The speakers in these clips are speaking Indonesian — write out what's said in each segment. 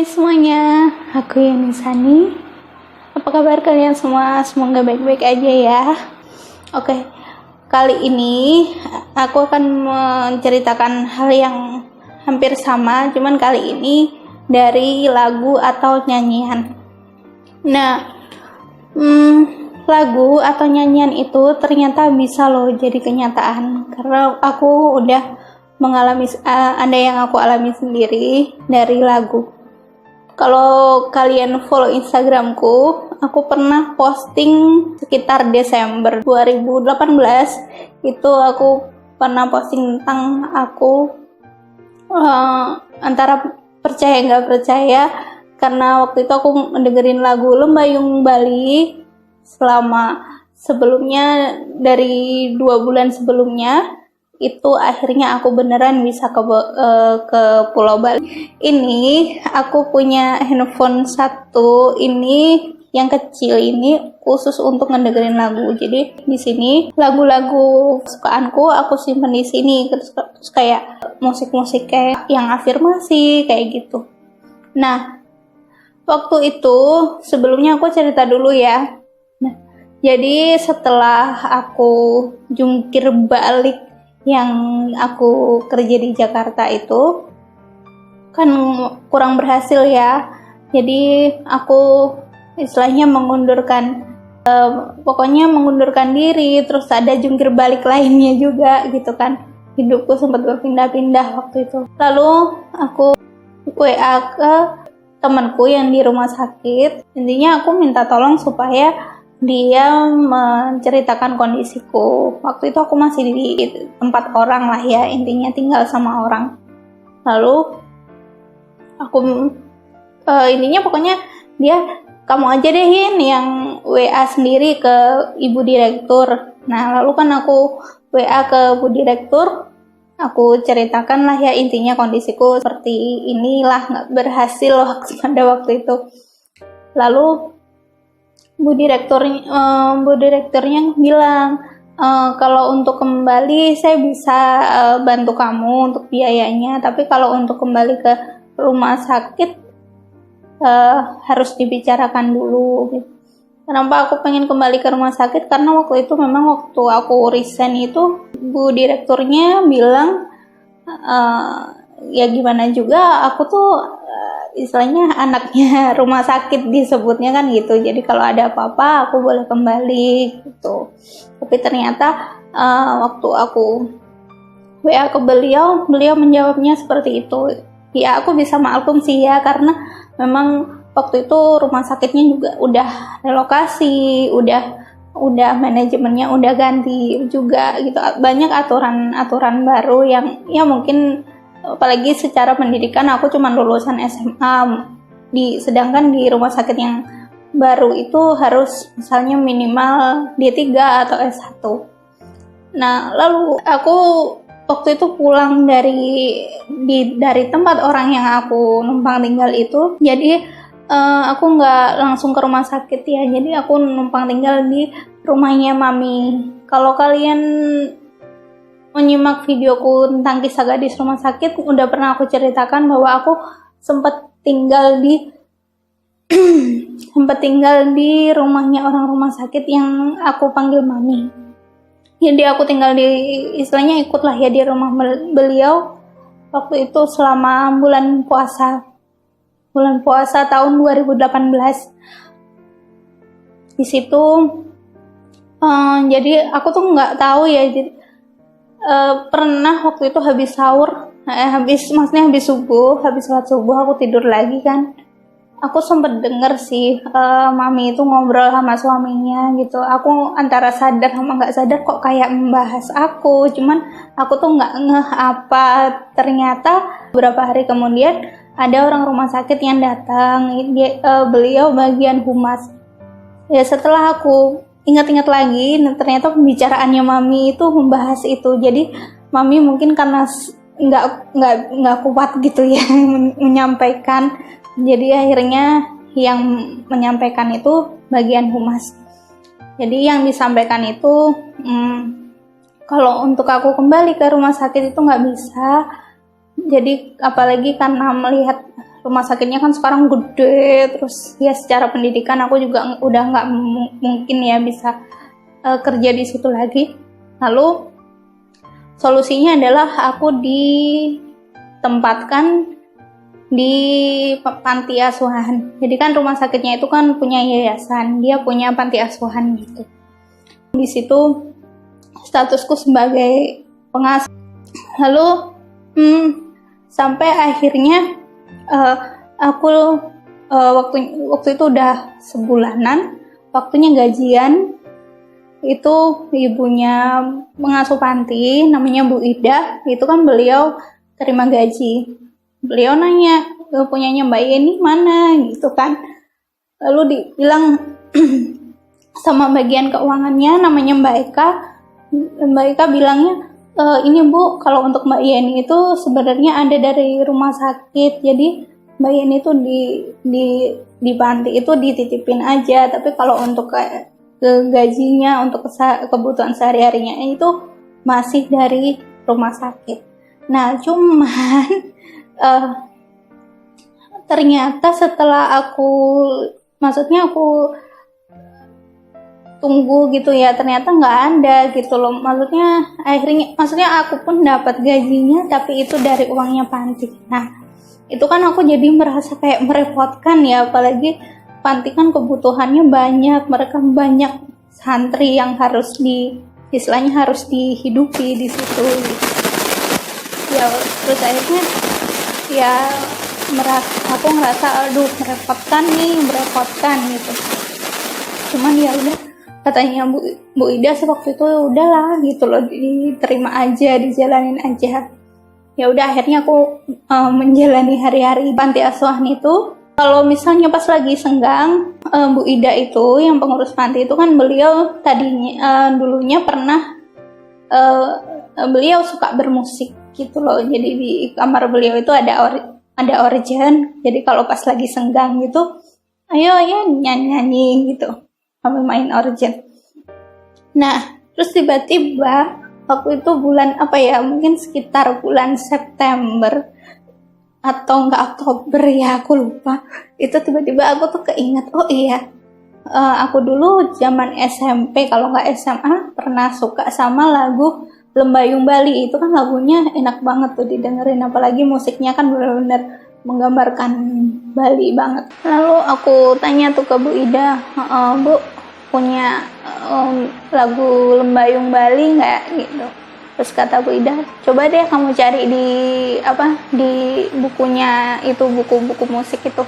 Hai semuanya, aku Yani Sani. Apa kabar kalian semua? Semoga baik-baik aja ya. Oke, kali ini aku akan menceritakan hal yang hampir sama, cuman kali ini dari lagu atau nyanyian. Nah, lagu atau nyanyian itu ternyata bisa loh jadi kenyataan, karena aku udah mengalami ada yang aku alami sendiri dari lagu. Kalau kalian follow Instagramku, aku pernah posting sekitar Desember 2018 itu aku pernah posting tentang aku antara percaya nggak percaya, karena waktu itu aku mendengerin lagu Lembayung Bali selama sebelumnya, dari 2 bulan sebelumnya itu akhirnya aku beneran bisa ke Pulau Bali. Ini aku punya handphone satu ini yang kecil ini khusus untuk ngedengerin lagu. Jadi di sini lagu-lagu kesukaanku aku simpen di sini, terus kayak musik-musik kayak yang afirmasi kayak gitu. Nah, waktu itu sebelumnya aku cerita dulu ya. Nah, jadi setelah aku jungkir balik yang aku kerja di Jakarta itu kan kurang berhasil ya, jadi aku istilahnya mengundurkan diri, terus ada jungkir balik lainnya juga gitu kan. Hidupku sempat berpindah-pindah waktu itu. Lalu aku WA ke temanku yang di rumah sakit, intinya aku minta tolong supaya dia menceritakan kondisiku. Waktu itu aku masih di tempat orang lah ya, intinya tinggal sama orang. Lalu aku intinya pokoknya dia, kamu aja deh yang WA sendiri ke ibu direktur. Nah lalu kan aku WA ke ibu direktur, aku ceritakan lah ya intinya kondisiku seperti inilah, nggak berhasil pada waktu itu. Lalu Bu direkturnya bilang, kalau untuk kembali saya bisa bantu kamu untuk biayanya, tapi kalau untuk kembali ke rumah sakit harus dibicarakan dulu gitu. Kenapa aku pengen kembali ke rumah sakit? Karena waktu itu memang waktu aku resign itu Bu direkturnya bilang, ya gimana juga aku tuh istilahnya anaknya rumah sakit disebutnya kan gitu, jadi kalau ada apa-apa aku boleh kembali gitu. Tapi ternyata waktu aku WA ke beliau menjawabnya seperti itu. Ya aku bisa maklum sih ya, karena memang waktu itu rumah sakitnya juga udah relokasi, udah manajemennya udah ganti juga gitu, banyak aturan baru yang ya mungkin, apalagi secara pendidikan aku cuma lulusan SMA, sedangkan di rumah sakit yang baru itu harus misalnya minimal D3 atau S1. Nah lalu aku waktu itu pulang dari tempat orang yang aku numpang tinggal itu, jadi aku nggak langsung ke rumah sakit ya, jadi aku numpang tinggal di rumahnya mami. Kalau kalian menyimak videoku tentang kisah gadis rumah sakit, udah pernah aku ceritakan bahwa aku sempat tinggal di rumahnya orang rumah sakit yang aku panggil mami. Jadi aku tinggal istilahnya ikutlah ya di rumah beliau waktu itu selama bulan puasa tahun 2018. Di situ jadi aku tuh nggak tahu ya, pernah waktu itu habis sahur, habis sholat subuh aku tidur lagi kan, aku sempet denger sih mami itu ngobrol sama suaminya gitu. Aku antara sadar sama nggak sadar kok kayak membahas aku, cuman aku tuh nggak ngeh apa. Ternyata beberapa hari kemudian ada orang rumah sakit yang datang, beliau bagian humas. Ya setelah aku ingat-ingat lagi, ternyata pembicaraannya mami itu membahas itu. Jadi mami mungkin karena nggak kuat gitu ya menyampaikan, jadi akhirnya yang menyampaikan itu bagian humas. Jadi yang disampaikan itu kalau untuk aku kembali ke rumah sakit itu nggak bisa. Jadi apalagi karena melihat rumah sakitnya kan sekarang gede, terus ya secara pendidikan aku juga udah nggak mungkin ya bisa kerja di situ lagi. Lalu solusinya adalah aku ditempatkan di panti asuhan. Jadi kan rumah sakitnya itu kan punya yayasan, dia punya panti asuhan gitu. Di situ statusku sebagai pengasuh. Lalu sampai akhirnya aku waktu itu udah sebulanan, waktunya gajian. Itu ibunya pengasuh panti, namanya Bu Ida. Itu kan beliau terima gaji. Beliau nanya, punyanya Mbak Yeni mana gitu kan. Lalu dibilang sama bagian keuangannya namanya Mbak Eka. Mbak Eka bilangnya, ini Bu, kalau untuk Mbak Yeni itu sebenarnya ada dari rumah sakit, jadi Mbak Yeni itu di panti itu dititipin aja, tapi kalau untuk ke gajinya, untuk kebutuhan sehari-harinya itu masih dari rumah sakit. Nah, cuman ternyata setelah aku tunggu gitu ya, ternyata nggak ada gitu loh. Maksudnya aku pun dapat gajinya, tapi itu dari uangnya panti. Nah, itu kan aku jadi merasa kayak merepotkan ya, apalagi panti kan kebutuhannya banyak, mereka banyak santri yang istilahnya harus dihidupi di situ. Ya, terus akhirnya ya aku ngerasa aduh merepotkan gitu. Cuman ya udah, katanya Bu Ida waktu itu udahlah gitu loh, diterima aja, dijalanin aja. Ya udah, akhirnya aku menjalani hari-hari panti asuhan itu. Kalau misalnya pas lagi senggang, Bu Ida itu yang pengurus panti itu kan beliau dulunya pernah beliau suka bermusik gitu loh. Jadi di kamar beliau itu ada organ. Jadi kalau pas lagi senggang gitu, ayo ya nyanyi gitu, sambil main organ. Nah, terus tiba-tiba waktu itu bulan mungkin sekitar bulan September atau enggak Oktober ya, aku lupa. Itu tiba-tiba aku tuh keinget, oh iya, aku dulu zaman SMP kalau nggak SMA pernah suka sama lagu Lembayung Bali. Itu kan lagunya enak banget tuh didengerin, apalagi musiknya kan benar-benar menggambarkan Bali banget. Lalu aku tanya tuh ke Bu Ida, Bu, punya lagu Lembayung Bali nggak gitu. Terus kata Bu Ida, coba deh kamu cari di bukunya itu, buku-buku musik itu.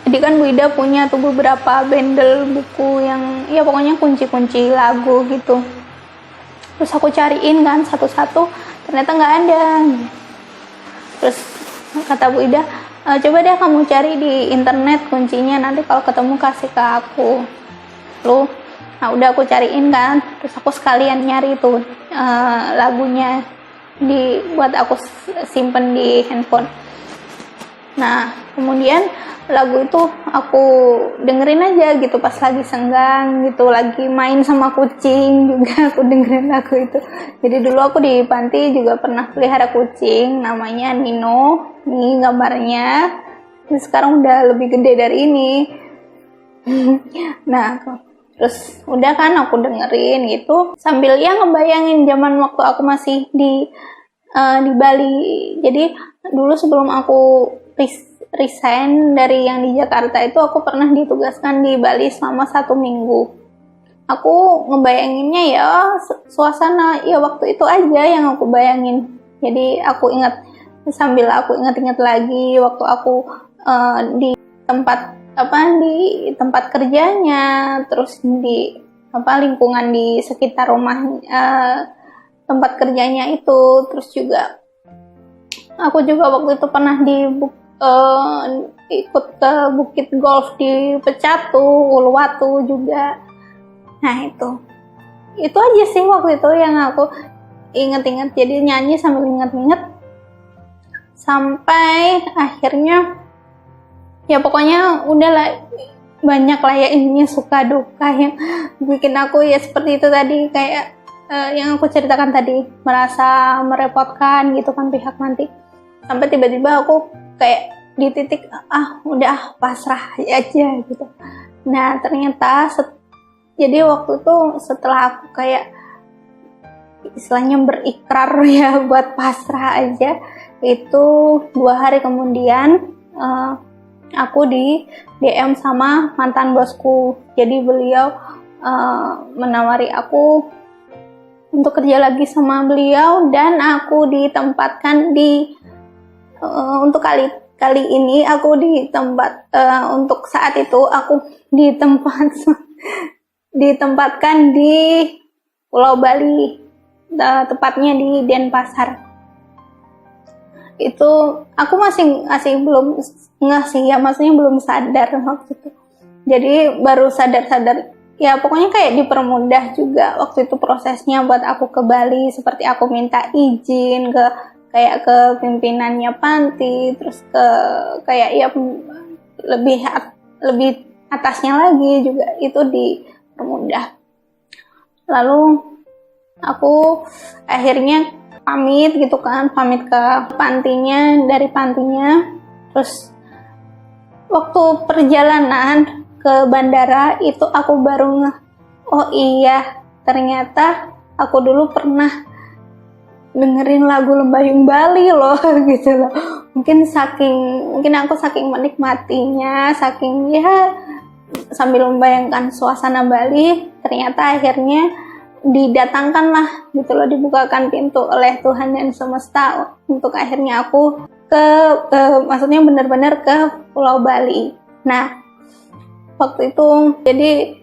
Jadi kan Bu Ida punya tuh beberapa bundle buku yang ya pokoknya kunci-kunci lagu gitu. Terus aku cariin kan satu-satu, ternyata nggak ada. Terus kata Bu Ida, coba deh kamu cari di internet kuncinya, nanti kalau ketemu kasih ke aku. Nah udah aku cariin kan, terus aku sekalian nyari tuh lagunya buat aku simpen di handphone. Nah kemudian lagu itu aku dengerin aja gitu pas lagi senggang gitu, lagi main sama kucing juga aku dengerin lagu itu. Jadi dulu aku di panti juga pernah pelihara kucing namanya Nino, ini gambarnya. Sekarang udah lebih gede dari ini. Nah terus udah kan aku dengerin gitu sambil ya ngebayangin zaman waktu aku masih di Bali. Jadi dulu sebelum aku resign dari yang di Jakarta itu, aku pernah ditugaskan di Bali selama 1 minggu. Aku ngebayanginnya ya suasana ya waktu itu aja yang aku bayangin. Jadi aku sambil aku ingat-ingat lagi waktu aku di tempat kerjanya, terus di lingkungan di sekitar rumah tempat kerjanya itu. Terus juga aku juga waktu itu pernah ikut ke bukit golf di Pecatu, Uluwatu juga. Nah itu aja sih waktu itu yang aku inget-inget, jadi nyanyi sambil inget-inget sampai akhirnya ya pokoknya udahlah, banyak lah ya intinya suka duka yang bikin aku ya seperti itu tadi, kayak yang aku ceritakan tadi, merasa merepotkan gitu kan pihak nanti. Sampai tiba-tiba aku kayak di titik udah pasrah aja gitu. Nah ternyata jadi waktu itu setelah aku kayak istilahnya berikrar ya buat pasrah aja, itu 2 hari kemudian aku di DM sama mantan bosku. Jadi beliau menawari aku untuk kerja lagi sama beliau, dan aku ditempatkan di untuk kali ini aku untuk saat itu aku ditempatkan di Pulau Bali, tepatnya di Denpasar. Itu aku masih belum ngasih ya, maksudnya belum sadar waktu itu. Jadi baru sadar ya, pokoknya kayak dipermudah juga waktu itu prosesnya buat aku ke Bali, seperti aku minta izin kayak ke pimpinannya panti, terus ke kayak ya lebih atasnya lagi juga, itu dipermudah. Lalu aku akhirnya pamit gitu kan, pamit ke pantinya, dari pantinya. Terus waktu perjalanan ke bandara itu aku baru oh iya, ternyata aku dulu pernah dengerin lagu Lembayung Bali loh gitu loh. Mungkin aku saking menikmatinya, saking ya sambil membayangkan suasana Bali, ternyata akhirnya didatangkanlah gitu loh, dibukakan pintu oleh Tuhan dan semesta untuk akhirnya aku maksudnya benar-benar ke Pulau Bali. Nah waktu itu jadi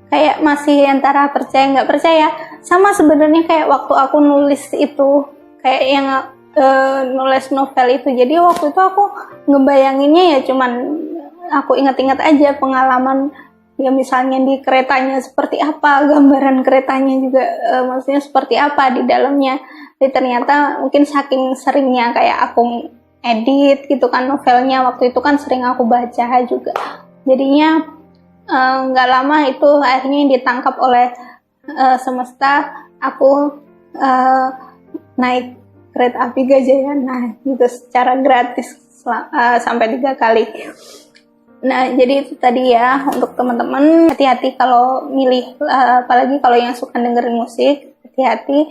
kayak masih antara percaya nggak percaya, sama sebenarnya kayak waktu aku nulis itu, kayak yang nulis novel itu. Jadi waktu itu aku ngebayanginnya ya cuman aku ingat-ingat aja pengalaman ya, misalnya di keretanya seperti apa, gambaran keretanya juga maksudnya seperti apa di dalamnya. Jadi ternyata mungkin saking seringnya kayak aku edit gitu kan novelnya, waktu itu kan sering aku baca juga, jadinya nggak lama itu akhirnya ditangkap oleh semesta. Aku naik kereta api Gajayana gitu secara gratis sampai 3 kali. Nah jadi itu tadi ya, untuk teman-teman hati-hati kalau milih, apalagi kalau yang suka dengerin musik, hati-hati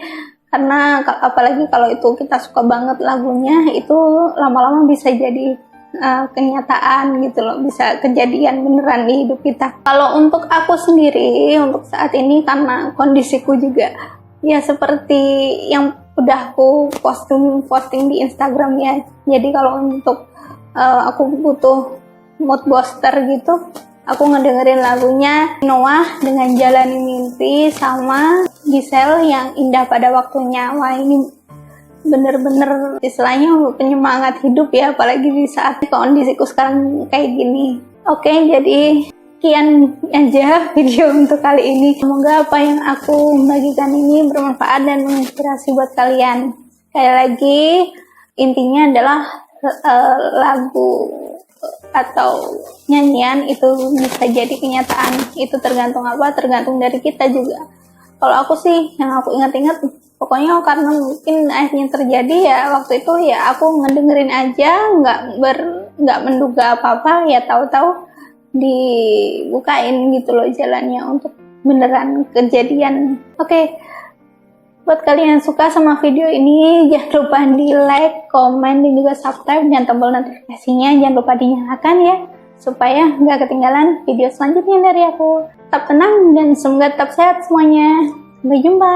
karena apalagi kalau itu kita suka banget lagunya, itu lama-lama bisa jadi kenyataan gitu loh, bisa kejadian beneran di hidup kita. Kalau untuk aku sendiri untuk saat ini, karena kondisiku juga ya seperti yang udah aku posting di Instagram ya, jadi kalau untuk aku butuh mood booster gitu, aku ngedengerin lagunya Noah dengan Jalani Mimpi sama Giselle yang Indah Pada Waktunya. Wah ini bener-bener istilahnya penyemangat hidup ya, apalagi di saat kondisiku sekarang kayak gini. Oke, jadi sekian aja video untuk kali ini. Semoga apa yang aku bagikan ini bermanfaat dan menginspirasi buat kalian. Sekali lagi, intinya adalah lagu atau nyanyian itu bisa jadi kenyataan. Itu tergantung apa? Tergantung dari kita juga. Kalau aku sih, yang aku ingat-ingat, pokoknya karena mungkin akhirnya terjadi ya waktu itu ya aku ngedengerin aja, nggak menduga apa-apa ya, tahu-tahu dibukain gitu loh jalannya untuk beneran kejadian. Oke, buat kalian yang suka sama video ini, jangan lupa di like, komen, dan juga subscribe, dan tombol notifikasinya jangan lupa dinyalakan ya, supaya nggak ketinggalan video selanjutnya dari aku. Tetap tenang dan semoga tetap sehat semuanya. Sampai jumpa.